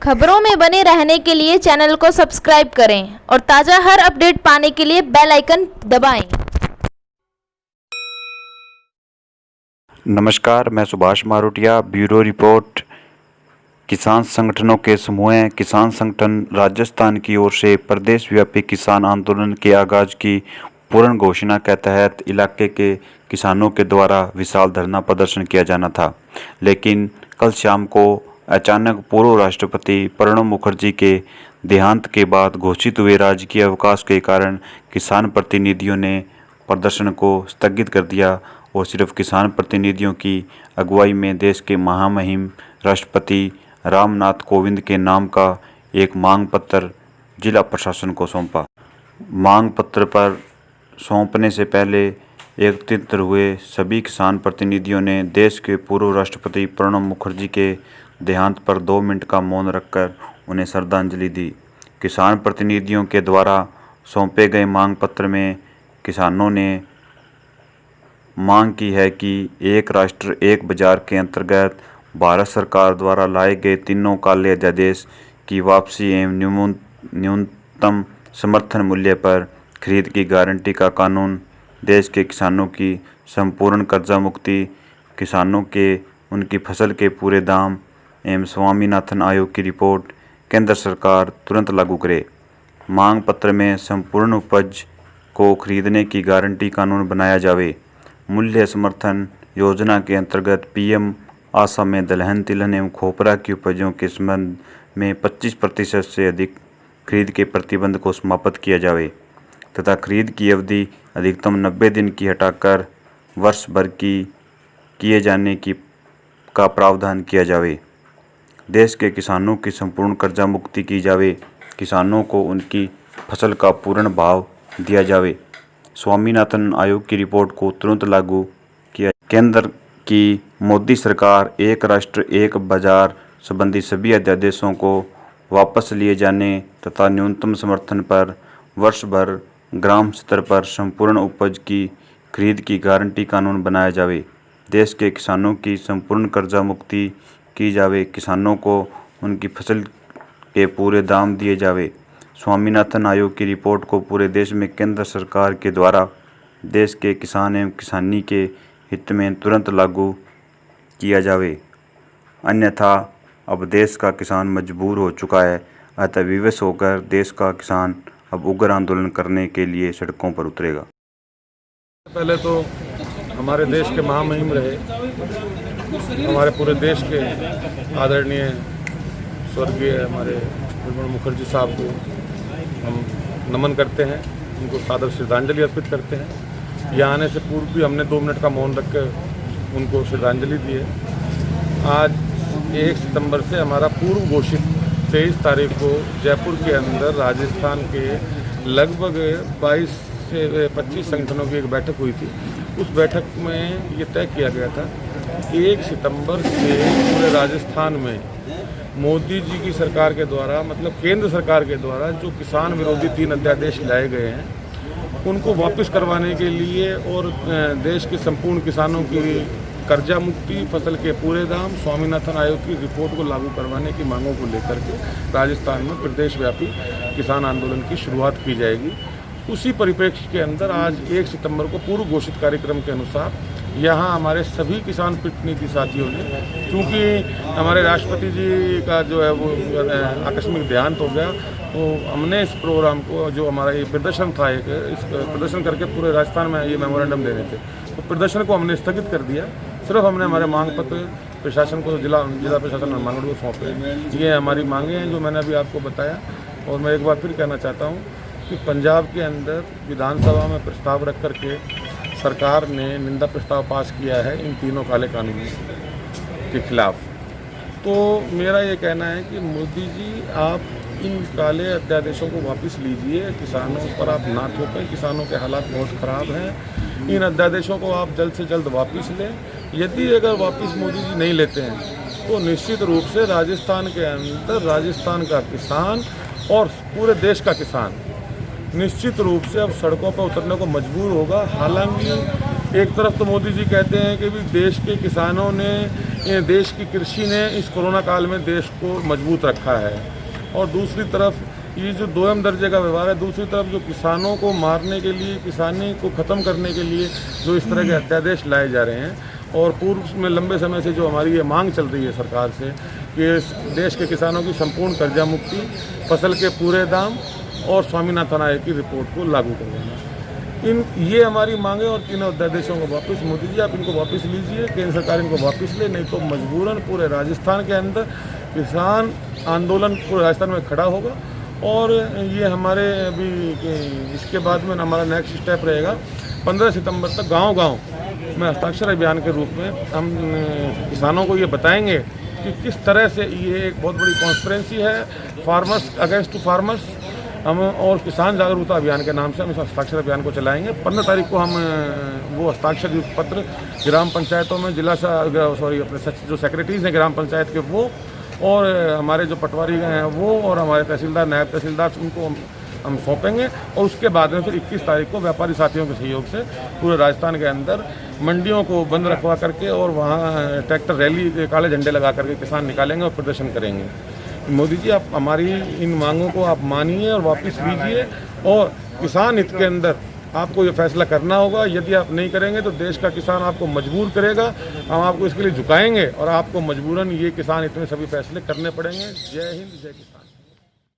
खबरों में बने रहने के लिए चैनल को सब्सक्राइब करें और ताज़ा हर अपडेट पाने के लिए बेल आइकन दबाएं। नमस्कार, मैं सुभाष मारोटिया। Bureau report. किसान संगठनों के समूह किसान संगठन राजस्थान की ओर से प्रदेश व्यापी किसान आंदोलन के आगाज की पूर्ण घोषणा के तहत इलाके के किसानों के द्वारा विशाल धरना प्रदर्शन किया जाना था, लेकिन कल शाम को अचानक पूर्व राष्ट्रपति प्रणब मुखर्जी के देहांत के बाद घोषित हुए राजकीय अवकाश के कारण किसान प्रतिनिधियों ने प्रदर्शन को स्थगित कर दिया और सिर्फ किसान प्रतिनिधियों की अगुवाई में देश के महामहिम राष्ट्रपति रामनाथ कोविंद के नाम का एक मांग पत्र जिला प्रशासन को सौंपा। मांग पत्र पर सौंपने से पहले एकत्रित हुए सभी किसान प्रतिनिधियों ने देश के पूर्व राष्ट्रपति प्रणब मुखर्जी के देहांत पर 2 मिनट का मौन रखकर उन्हें श्रद्धांजलि दी। किसान प्रतिनिधियों के द्वारा सौंपे गए मांग पत्र में किसानों ने मांग की है कि एक राष्ट्र एक बाजार के अंतर्गत भारत सरकार द्वारा लाए गए तीनों काले अध्यादेश की वापसी एवं न्यूनतम समर्थन मूल्य पर खरीद की गारंटी का कानून, देश के किसानों की संपूर्ण कर्जा मुक्ति, किसानों के उनकी फसल के पूरे दाम एवं स्वामीनाथन आयोग की रिपोर्ट केंद्र सरकार तुरंत लागू करे। मांग पत्र में संपूर्ण उपज को खरीदने की गारंटी कानून बनाया जावे। मूल्य समर्थन योजना के अंतर्गत पीएम आशा में दलहन, तिलहन एवं खोपरा की उपजों के संबंध में 25% से अधिक खरीद के प्रतिबंध को समाप्त किया जावे तथा खरीद की अवधि अधिकतम 90 दिन की हटाकर वर्ष भर की किए जाने की का प्रावधान किया जावे। देश के किसानों की संपूर्ण कर्जा मुक्ति की जावे। किसानों को उनकी फसल का पूर्ण भाव दिया जावे। स्वामीनाथन आयोग की रिपोर्ट को तुरंत लागू किया। केंद्र की मोदी सरकार एक राष्ट्र एक बाजार संबंधी सभी अध्यादेशों को वापस लिए जाने तथा न्यूनतम समर्थन पर वर्ष भर ग्राम स्तर पर संपूर्ण उपज की खरीद की गारंटी कानून बनाया जावे। देश के किसानों की संपूर्ण कर्जा मुक्ति की जावे। किसानों को उनकी फसल के पूरे दाम दिए जावे। स्वामीनाथन आयोग की रिपोर्ट को पूरे देश में केंद्र सरकार के द्वारा देश के किसान एवं किसानी के हित में तुरंत लागू किया जावे, अन्यथा अब देश का किसान मजबूर हो चुका है। अतः विवश होकर देश का किसान अब उग्र आंदोलन करने के लिए सड़कों पर उतरेगा। पहले तो हमारे देश के महामहिम रहे, हमारे पूरे देश के आदरणीय स्वर्गीय हमारे प्रणब मुखर्जी साहब को हम नमन करते हैं, उनको सादर श्रद्धांजलि अर्पित करते हैं। यहाँ आने से पूर्व भी हमने 2 मिनट का मौन रखकर उनको श्रद्धांजलि दी है। आज 1 सितंबर से हमारा पूर्व घोषित 23 तारीख को जयपुर के अंदर राजस्थान के लगभग 22 से 25 संगठनों की एक बैठक हुई थी। उस बैठक में ये तय किया गया था कि 1 सितंबर से पूरे राजस्थान में मोदी जी की सरकार के द्वारा, मतलब केंद्र सरकार के द्वारा जो किसान विरोधी 3 अध्यादेश लाए गए हैं उनको वापस करवाने के लिए और देश के संपूर्ण किसानों की कर्जा मुक्ति, फसल के पूरे दाम, स्वामीनाथन आयोग की रिपोर्ट को लागू करवाने की मांगों को लेकर के राजस्थान में प्रदेश व्यापी किसान आंदोलन की शुरुआत की जाएगी। उसी परिप्रेक्ष्य के अंदर आज 1 सितंबर को पूर्व घोषित कार्यक्रम के अनुसार यहाँ हमारे सभी किसान प्रतिनिधि साथियों ने, क्योंकि हमारे राष्ट्रपति जी का जो है वो आकस्मिक देहांत हो गया, तो हमने इस प्रोग्राम को, जो हमारा ये प्रदर्शन था, इस प्रदर्शन करके पूरे राजस्थान में ये मेमोरेंडम देने थे, तो प्रदर्शन को हमने स्थगित कर दिया। सिर्फ हमने हमारे मांग पत्र प्रशासन को, जिला प्रशासन मंगल को सौंपे। ये हमारी मांगे हैं जो मैंने अभी आपको बताया। और मैं एक बार फिर कहना चाहता हूँ कि पंजाब के अंदर विधानसभा में प्रस्ताव रख करके सरकार ने निंदा प्रस्ताव पास किया है इन तीनों काले कानूनों के खिलाफ। तो मेरा ये कहना है कि मोदी जी, आप इन काले अध्यादेशों को वापस लीजिए। किसानों पर आप ना थोपें, किसानों के हालात बहुत ख़राब हैं। इन अध्यादेशों को आप जल्द से जल्द वापस लें। यदि अगर वापस मोदी जी नहीं लेते हैं तो निश्चित रूप से राजस्थान के अंदर राजस्थान का किसान और पूरे देश का किसान निश्चित रूप से अब सड़कों पर उतरने को मजबूर होगा। हालांकि एक तरफ तो मोदी जी कहते हैं कि भी देश के किसानों ने ये देश की कृषि ने इस कोरोना काल में देश को मजबूत रखा है। और दूसरी तरफ ये जो दोयम दर्जे का व्यवहार है, दूसरी तरफ जो किसानों को मारने के लिए, किसानी को ख़त्म करने के लिए जो इस तरह के अध्यादेश लाए जा रहे हैं, और पूर्व में लंबे समय से जो हमारी ये मांग चल रही है सरकार से कि देश के किसानों की संपूर्ण कर्जा मुक्ति, फसल के पूरे दाम और स्वामीनाथन आयोग की रिपोर्ट को लागू करवाना, ये हमारी मांगे। और तीनों अध्यादेशों को वापस, मोदी जी आप इनको वापस लीजिए, केंद्र सरकार इनको वापस ले, नहीं तो मजबूरन पूरे राजस्थान के अंदर किसान आंदोलन पूरे राजस्थान में खड़ा होगा। और ये हमारे अभी इसके बाद में हमारा नेक्स्ट स्टेप रहेगा 15 सितंबर तक गांव-गांव में हस्ताक्षर अभियान के रूप में हम किसानों को ये बताएंगे कि किस तरह से ये एक बहुत बड़ी कॉन्स्पिरेंसी है फार्मर्स अगेंस्ट टू फार्मर्स, हम और किसान जागरूकता अभियान के नाम से हम इस हस्ताक्षर अभियान को चलाएंगे। 15 तारीख को हम वो हस्ताक्षर युक्त पत्र ग्राम पंचायतों में अपने जो सेक्रेटरीज हैं ग्राम पंचायत के वो, और हमारे जो पटवारी हैं वो, और हमारे तहसीलदार, नायब तहसीलदार, उनको हम सौंपेंगे। और उसके बाद में फिर 21 तारीख को व्यापारी साथियों के सहयोग से पूरे राजस्थान के अंदर मंडियों को बंद रखवा करके और वहाँ ट्रैक्टर रैली, काले झंडे लगा करके किसान निकालेंगे और प्रदर्शन करेंगे। मोदी जी आप हमारी इन मांगों को आप मानिए और वापस लीजिए, और किसान हित के अंदर आपको ये फैसला करना होगा। यदि आप नहीं करेंगे तो देश का किसान आपको मजबूर करेगा, हम आपको इसके लिए झुकाएंगे और आपको मजबूरन ये किसान हित में सभी फैसले करने पड़ेंगे। जय हिंद, जय किसान।